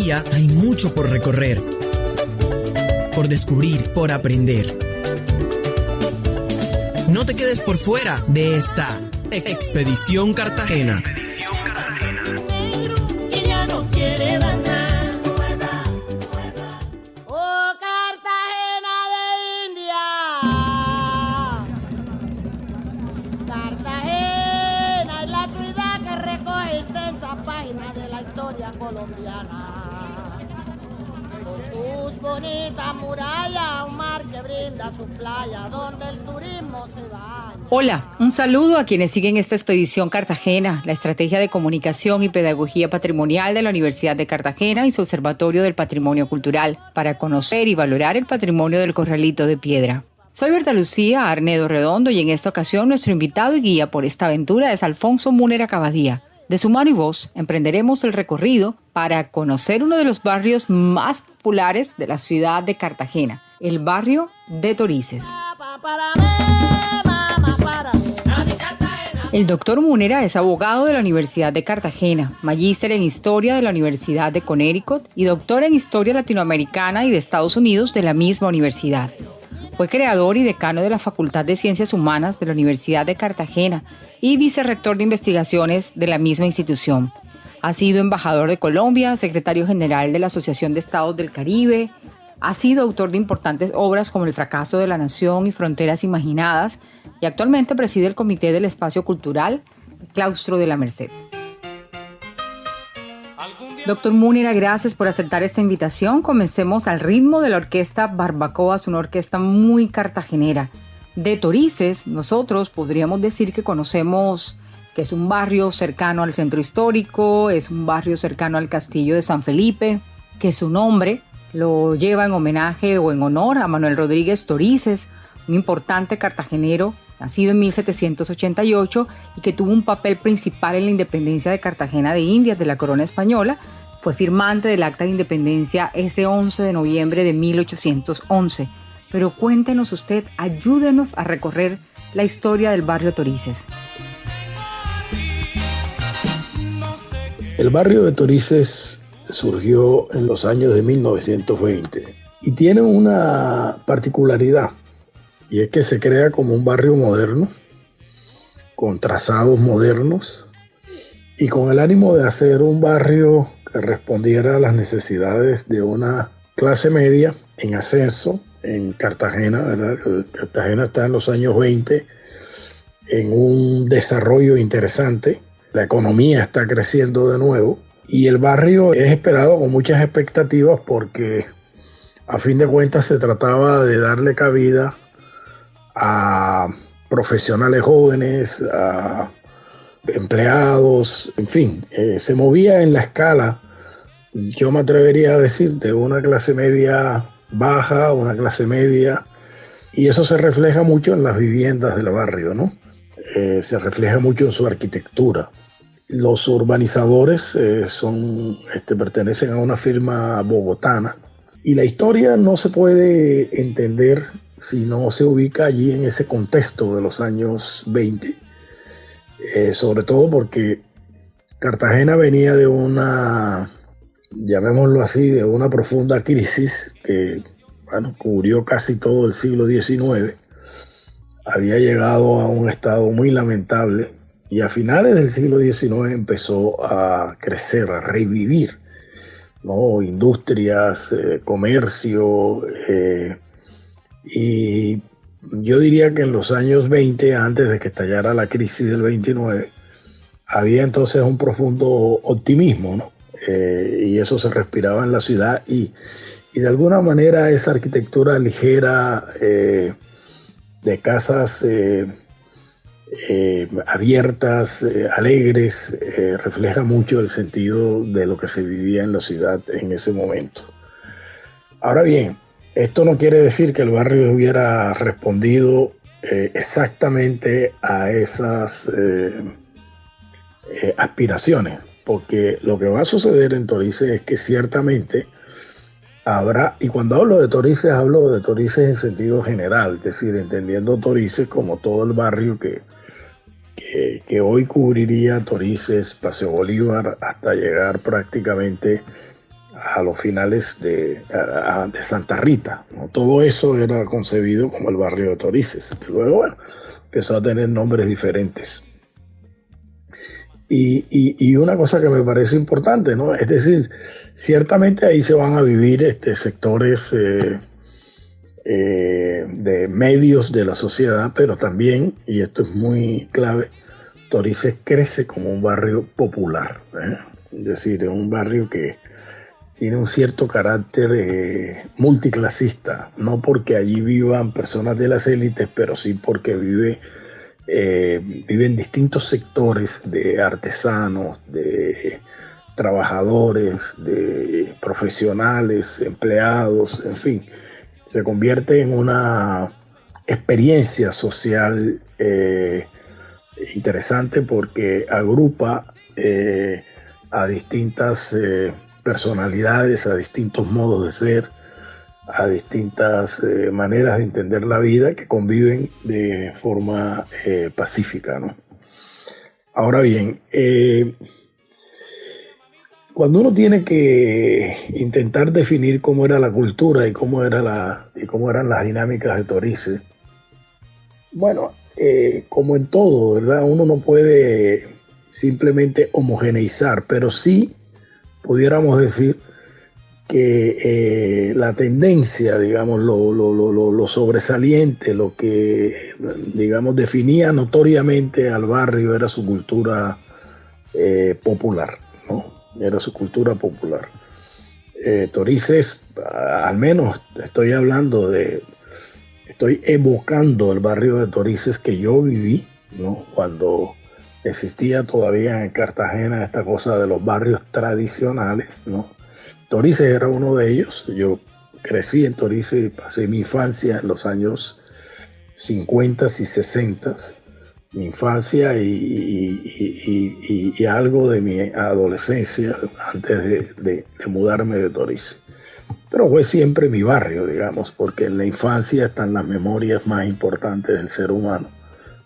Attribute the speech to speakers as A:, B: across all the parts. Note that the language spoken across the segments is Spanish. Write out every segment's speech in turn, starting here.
A: Todavía hay mucho por recorrer, por descubrir, por aprender. No te quedes por fuera de esta Expedición Cartagena.
B: Colombiana, con sus bonitas murallas, un mar que brinda su playa, donde el turismo se baña.
C: Hola, un saludo a quienes siguen esta Expedición Cartagena, la estrategia de comunicación y pedagogía patrimonial de la Universidad de Cartagena y su Observatorio del Patrimonio Cultural, para conocer y valorar el patrimonio del Corralito de Piedra. Soy Berta Lucía Arnedo Redondo y en esta ocasión nuestro invitado y guía por esta aventura es Alfonso Múnera Cavadía. De su mano y voz, emprenderemos el recorrido para conocer uno de los barrios más populares de la ciudad de Cartagena, el barrio de Torices. El doctor Múnera es abogado de la Universidad de Cartagena, magíster en Historia de la Universidad de Connecticut y doctor en Historia Latinoamericana y de Estados Unidos de la misma universidad. Fue creador y decano de la Facultad de Ciencias Humanas de la Universidad de Cartagena y vicerrector de investigaciones de la misma institución. Ha sido embajador de Colombia, secretario general de la Asociación de Estados del Caribe, ha sido autor de importantes obras como El fracaso de la nación y Fronteras imaginadas y actualmente preside el Comité del Espacio Cultural Claustro de la Merced. Doctor Múnera, gracias por aceptar esta invitación. Comencemos al ritmo de la orquesta Barbacoas, una orquesta muy cartagenera. De Torices, nosotros podríamos decir que conocemos que es un barrio cercano al centro histórico, es un barrio cercano al castillo de San Felipe, que su nombre lo lleva en homenaje o en honor a Manuel Rodríguez Torices, un importante cartagenero nacido en 1788 y que tuvo un papel principal en la independencia de Cartagena de Indias de la corona española. Fue firmante del Acta de Independencia ese 11 de noviembre de 1811. Pero cuéntenos usted, ayúdenos a recorrer la historia del barrio Torices.
D: El barrio de Torices surgió en los años de 1920 y tiene una particularidad, y es que se crea como un barrio moderno, con trazados modernos y con el ánimo de hacer un barrio que respondiera a las necesidades de una clase media en ascenso en Cartagena, ¿verdad? Cartagena está en los años 20 en un desarrollo interesante, la economía está creciendo de nuevo y el barrio es esperado con muchas expectativas porque a fin de cuentas se trataba de darle cabida a profesionales jóvenes, a empleados, en fin, se movía en la escala, yo me atrevería a decir, de una clase media baja, una clase media, y eso se refleja mucho en las viviendas del barrio, ¿no? Se refleja mucho en su arquitectura. Los urbanizadores pertenecen a una firma bogotana, y la historia no se puede entender si no se ubica allí en ese contexto de los años 20, sobre todo porque Cartagena venía de una, llamémoslo así, de una profunda crisis que, cubrió casi todo el siglo XIX. Había llegado a un estado muy lamentable y a finales del siglo XIX empezó a crecer, a revivir, ¿no? Industrias, comercio, y yo diría que en los años 20, antes de que estallara la crisis del 29, había entonces un profundo optimismo, ¿no? Y eso se respiraba en la ciudad y de alguna manera esa arquitectura ligera de casas abiertas, alegres, refleja mucho el sentido de lo que se vivía en la ciudad en ese momento. Ahora bien, esto no quiere decir que el barrio hubiera respondido exactamente a esas aspiraciones, porque lo que va a suceder en Torices es que ciertamente habrá, y cuando hablo de Torices en sentido general, es decir, entendiendo Torices como todo el barrio que hoy cubriría Torices, Paseo Bolívar, hasta llegar prácticamente a los finales de Santa Rita, ¿no? Todo eso era concebido como el barrio de Torices, que luego, bueno, empezó a tener nombres diferentes. Y una cosa que me parece importante, ¿no? Es decir, ciertamente ahí se van a vivir sectores de medios de la sociedad, pero también, y esto es muy clave, Torices crece como un barrio popular, ¿eh? Es decir, es un barrio que tiene un cierto carácter multiclasista, no porque allí vivan personas de las élites, pero sí porque viven distintos sectores de artesanos, de trabajadores, de profesionales, empleados, en fin. Se convierte en una experiencia social interesante porque agrupa a distintas personalidades, a distintos modos de ser, a distintas maneras de entender la vida que conviven de forma pacífica, ¿no? Ahora bien, cuando uno tiene que intentar definir cómo era la cultura y cómo eran las dinámicas de Torices, bueno, como en todo, ¿verdad? Uno no puede simplemente homogeneizar, pero sí pudiéramos decir que la tendencia, digamos, lo sobresaliente, lo que, digamos, definía notoriamente al barrio era su cultura popular, ¿no? Era su cultura popular. Torices, al menos estoy evocando el barrio de Torices que yo viví, ¿no? Cuando existía todavía en Cartagena esta cosa de los barrios tradicionales, ¿no? Torices era uno de ellos. Yo crecí en Torices y pasé mi infancia en los años 50 y 60, mi infancia y algo de mi adolescencia antes de mudarme de Torices. Pero fue siempre mi barrio, digamos, porque en la infancia están las memorias más importantes del ser humano,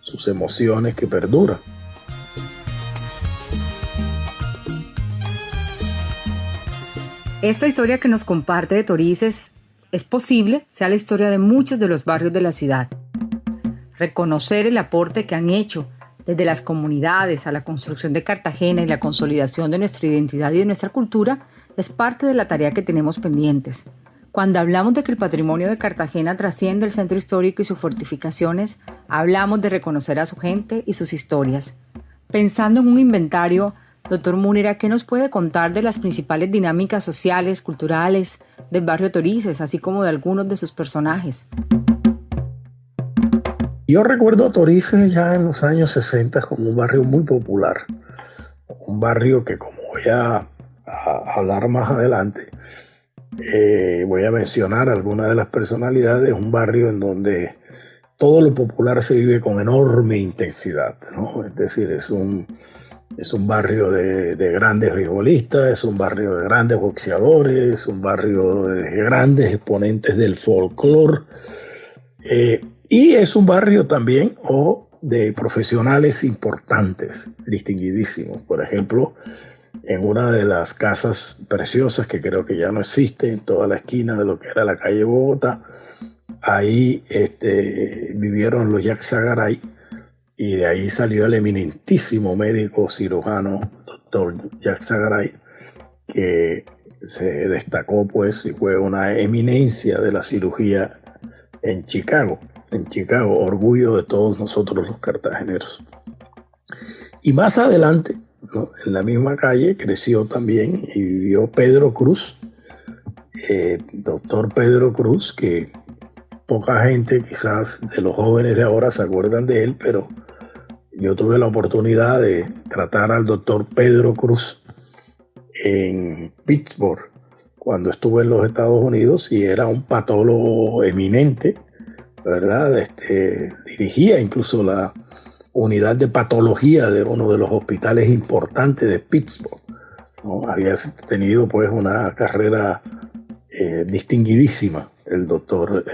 D: sus emociones que perduran.
C: Esta historia que nos comparte de Torices es posible sea la historia de muchos de los barrios de la ciudad. Reconocer el aporte que han hecho desde las comunidades a la construcción de Cartagena y la consolidación de nuestra identidad y de nuestra cultura es parte de la tarea que tenemos pendientes. Cuando hablamos de que el patrimonio de Cartagena trasciende el centro histórico y sus fortificaciones, hablamos de reconocer a su gente y sus historias. Pensando en un inventario, Doctor Múnera, ¿qué nos puede contar de las principales dinámicas sociales, culturales del barrio Torices, así como de algunos de sus personajes?
D: Yo recuerdo a Torices ya en los años 60 como un barrio muy popular, un barrio que, como voy a hablar más adelante, voy a mencionar algunas de las personalidades, un barrio en donde todo lo popular se vive con enorme intensidad, ¿no? Es decir, es un barrio de grandes beisbolistas, es un barrio de grandes boxeadores, es un barrio de grandes exponentes del folclore, y es un barrio también de profesionales importantes, distinguidísimos. Por ejemplo, en una de las casas preciosas que creo que ya no existe, en toda la esquina de lo que era la calle Bogotá, ahí vivieron los Yaxagaray, y de ahí salió el eminentísimo médico cirujano, doctor Yaxagaray, que se destacó pues y fue una eminencia de la cirugía en Chicago, orgullo de todos nosotros los cartageneros. Y más adelante, ¿no?, en la misma calle creció también y vivió Pedro Cruz, doctor Pedro Cruz, que poca gente quizás de los jóvenes de ahora se acuerdan de él, pero yo tuve la oportunidad de tratar al doctor Pedro Cruz en Pittsburgh cuando estuve en los Estados Unidos, y era un patólogo eminente, ¿verdad? Dirigía incluso la unidad de patología de uno de los hospitales importantes de Pittsburgh, ¿no? Había tenido pues una carrera distinguidísima el doctor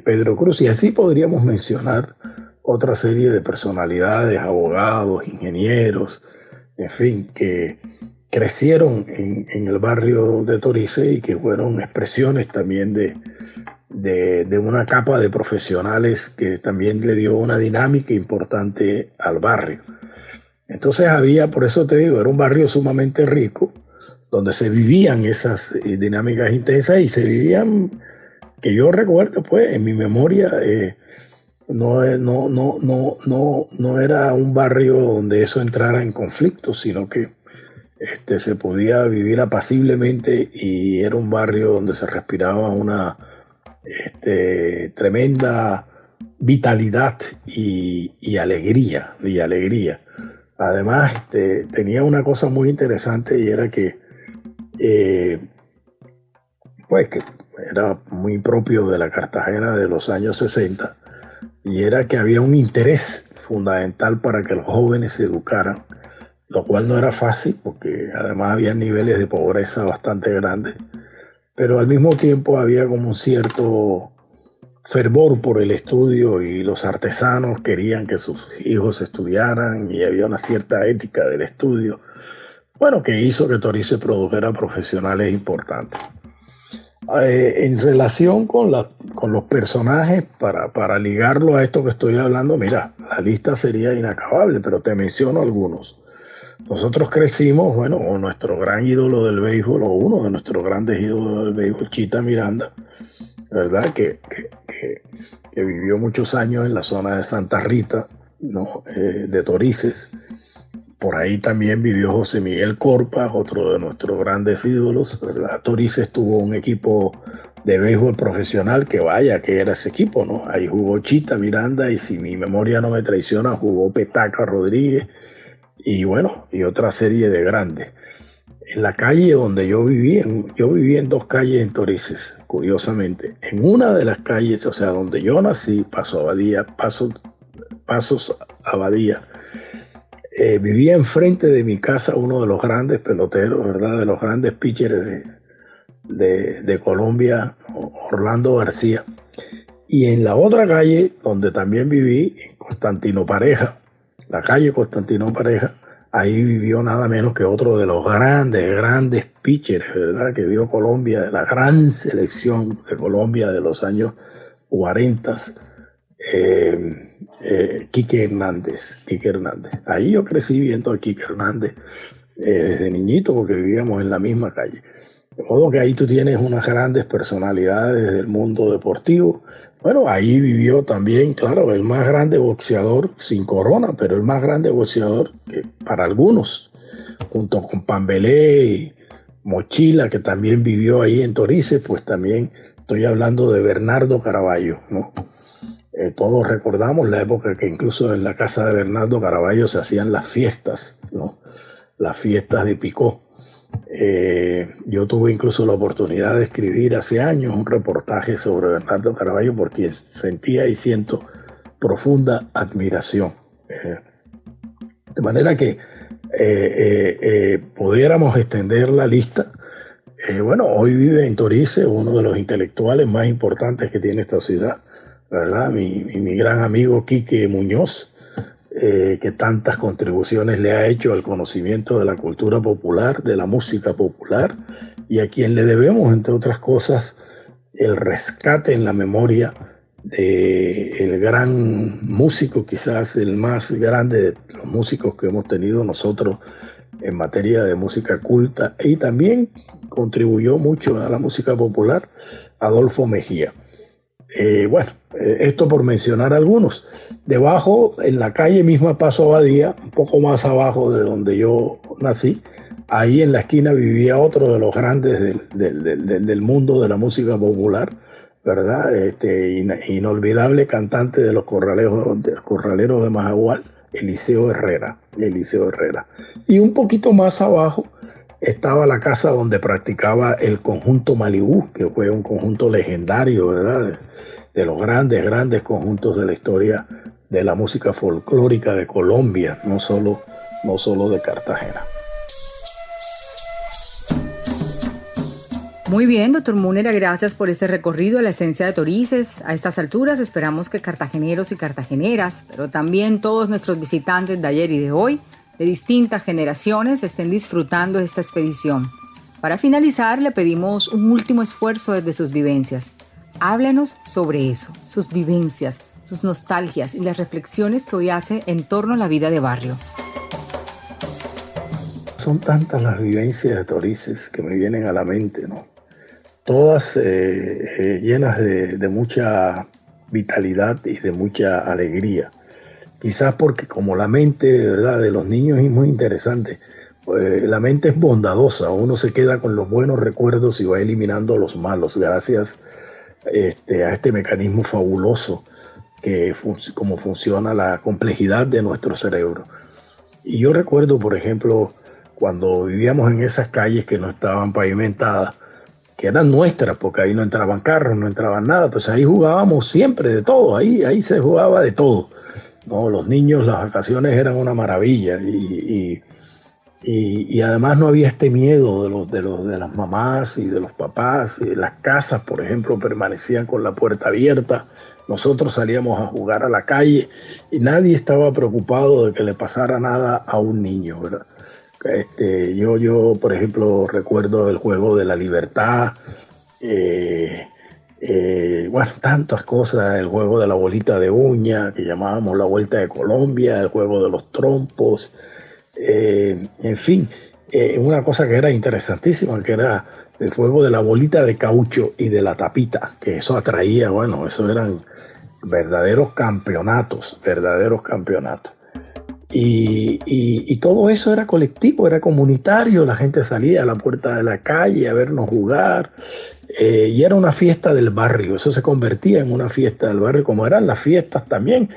D: Pedro Cruz, y así podríamos mencionar otra serie de personalidades, abogados, ingenieros, en fin, que crecieron en el barrio de Torices y que fueron expresiones también de una capa de profesionales que también le dio una dinámica importante al barrio. Entonces por eso te digo, era un barrio sumamente rico, donde se vivían esas dinámicas intensas y se vivían, que yo recuerdo, pues, en mi memoria, no era un barrio donde eso entrara en conflicto, sino que se podía vivir apaciblemente y era un barrio donde se respiraba una tremenda vitalidad y alegría. Además, tenía una cosa muy interesante y era que que era muy propio de la Cartagena de los años 60, y era que había un interés fundamental para que los jóvenes se educaran, lo cual no era fácil porque además había niveles de pobreza bastante grandes, pero al mismo tiempo había como un cierto fervor por el estudio y los artesanos querían que sus hijos estudiaran y había una cierta ética del estudio, bueno, que hizo que Torices produjera profesionales importantes. En relación con los personajes, para ligarlo a esto que estoy hablando, mira, la lista sería inacabable, pero te menciono algunos. Nosotros crecimos, bueno, con nuestro gran ídolo del béisbol, o uno de nuestros grandes ídolos del béisbol, Chita Miranda, ¿verdad? Que vivió muchos años en la zona de Santa Rita, ¿no? De Torices. Por ahí también vivió José Miguel Corpa, otro de nuestros grandes ídolos, ¿verdad? Torices tuvo un equipo de béisbol profesional que era ese equipo, ¿no? Ahí jugó Chita Miranda y si mi memoria no me traiciona, jugó Petaca Rodríguez y bueno, y otra serie de grandes. En la calle donde yo viví en dos calles en Torices, curiosamente. En una de las calles, o sea, donde yo nací, Pasos Abadía, vivía enfrente de mi casa uno de los grandes peloteros, ¿verdad? De los grandes pitchers de Colombia, Orlando García. Y en la otra calle, donde también viví, Constantino Pareja, la calle Constantino Pareja, ahí vivió nada menos que otro de los grandes pitchers, ¿verdad? Que vio Colombia, de la gran selección de Colombia de los años 40, Quique Hernández. Ahí yo crecí viendo a Quique Hernández desde niñito porque vivíamos en la misma calle. De modo que ahí tú tienes unas grandes personalidades del mundo deportivo. Bueno, ahí vivió también, claro, el más grande boxeador, sin corona, pero el más grande boxeador que para algunos, junto con Pambelé y Mochila, que también vivió ahí en Torices, pues también estoy hablando de Bernardo Caraballo, ¿no? Todos recordamos la época que incluso en la casa de Bernardo Caraballo se hacían las fiestas, ¿no? Las fiestas de Picó. Yo tuve incluso la oportunidad de escribir hace años un reportaje sobre Bernardo Caraballo porque sentía y siento profunda admiración. De manera que pudiéramos extender la lista. Bueno, hoy vive en Torices uno de los intelectuales más importantes que tiene esta ciudad, ¿verdad? Mi gran amigo Quique Muñoz, que tantas contribuciones le ha hecho al conocimiento de la cultura popular, de la música popular, y a quien le debemos, entre otras cosas, el rescate en la memoria del gran músico, quizás el más grande de los músicos que hemos tenido nosotros en materia de música culta, y también contribuyó mucho a la música popular, Adolfo Mejía. Esto por mencionar algunos. Debajo, en la calle misma Pasos Abadía, un poco más abajo de donde yo nací, ahí en la esquina vivía otro de los grandes del mundo de la música popular, ¿verdad? Inolvidable cantante de los corraleros de Majagual, Eliseo Herrera. Y un poquito más abajo estaba la casa donde practicaba el conjunto Malibú, que fue un conjunto legendario, ¿verdad? De los grandes conjuntos de la historia de la música folclórica de Colombia, no solo de Cartagena.
C: Muy bien, doctor Múnera, gracias por este recorrido a la esencia de Torices. A estas alturas esperamos que cartageneros y cartageneras, pero también todos nuestros visitantes de ayer y de hoy, de distintas generaciones estén disfrutando esta expedición. Para finalizar, le pedimos un último esfuerzo desde sus vivencias. Háblenos sobre eso, sus vivencias, sus nostalgias y las reflexiones que hoy hace en torno a la vida de barrio.
D: Son tantas las vivencias de Torices que me vienen a la mente, ¿no? Todas llenas de mucha vitalidad y de mucha alegría. Quizás porque como la mente, ¿verdad?, de los niños es muy interesante. Pues la mente es bondadosa, uno se queda con los buenos recuerdos y va eliminando los malos gracias a este mecanismo fabuloso que como funciona la complejidad de nuestro cerebro. Y yo recuerdo, por ejemplo, cuando vivíamos en esas calles que no estaban pavimentadas, que eran nuestras, porque ahí no entraban carros, no entraban nada, pues ahí jugábamos siempre de todo, ahí se jugaba de todo. No, los niños, las vacaciones eran una maravilla y además no había este miedo de las mamás y de los papás. Y las casas, por ejemplo, permanecían con la puerta abierta. Nosotros salíamos a jugar a la calle y nadie estaba preocupado de que le pasara nada a un niño, ¿verdad? Yo, por ejemplo, recuerdo el juego de la libertad, tantas cosas, el juego de la bolita de uña, que llamábamos la vuelta de Colombia, el juego de los trompos, en fin, una cosa que era interesantísima, que era el juego de la bolita de caucho y de la tapita, que eso atraía, eso eran verdaderos campeonatos. Y todo eso era colectivo, era comunitario, la gente salía a la puerta de la calle a vernos jugar, y era una fiesta del barrio, eso se convertía en una fiesta del barrio, como eran las fiestas también.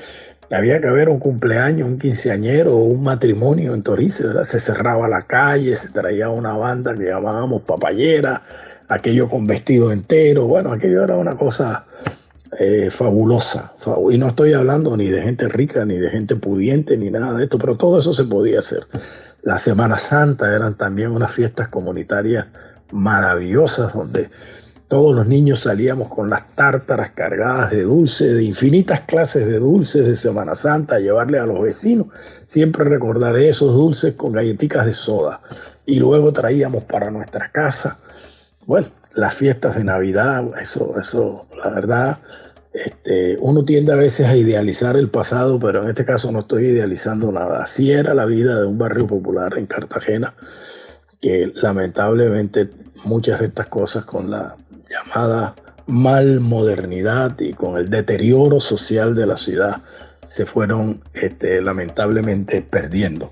D: Había que haber un cumpleaños, un quinceañero o un matrimonio en Torices, ¿verdad? Se cerraba la calle, se traía una banda que llamábamos papayera, aquello con vestido entero, aquello era una cosa fabulosa. Y no estoy hablando ni de gente rica, ni de gente pudiente, ni nada de esto, pero todo eso se podía hacer. La Semana Santa eran también unas fiestas comunitarias maravillosas, donde todos los niños salíamos con las tártaras cargadas de dulces, de infinitas clases de dulces de Semana Santa, a llevarle a los vecinos. Siempre recordaré esos dulces con galletitas de soda. Y luego traíamos para nuestra casa, las fiestas de Navidad, eso, la verdad, uno tiende a veces a idealizar el pasado, pero en este caso no estoy idealizando nada. Así era la vida de un barrio popular en Cartagena, que lamentablemente muchas de estas cosas con la llamada malmodernidad y con el deterioro social de la ciudad se fueron lamentablemente perdiendo.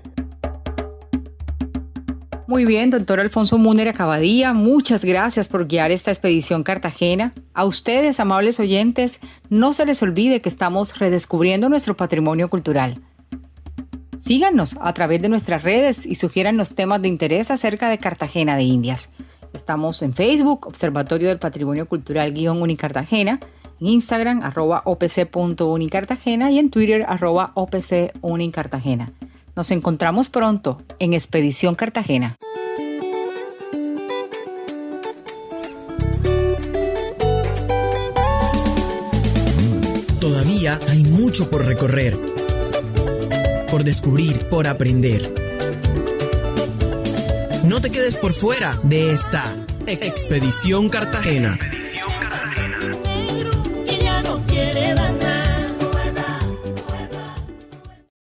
C: Muy bien, doctor Alfonso Múnera Cavadía, muchas gracias por guiar esta expedición Cartagena. A ustedes, amables oyentes, no se les olvide que estamos redescubriendo nuestro patrimonio cultural. Síganos a través de nuestras redes y sugiérannos temas de interés acerca de Cartagena de Indias. Estamos en Facebook, Observatorio del Patrimonio Cultural _Unicartagena, en Instagram, @opc.unicartagena y en Twitter, @opcunicartagena. Nos encontramos pronto en Expedición Cartagena.
A: Todavía hay mucho por recorrer, por descubrir, por aprender. No te quedes por fuera de esta Expedición Cartagena.
E: Que ya no quiere dar nada.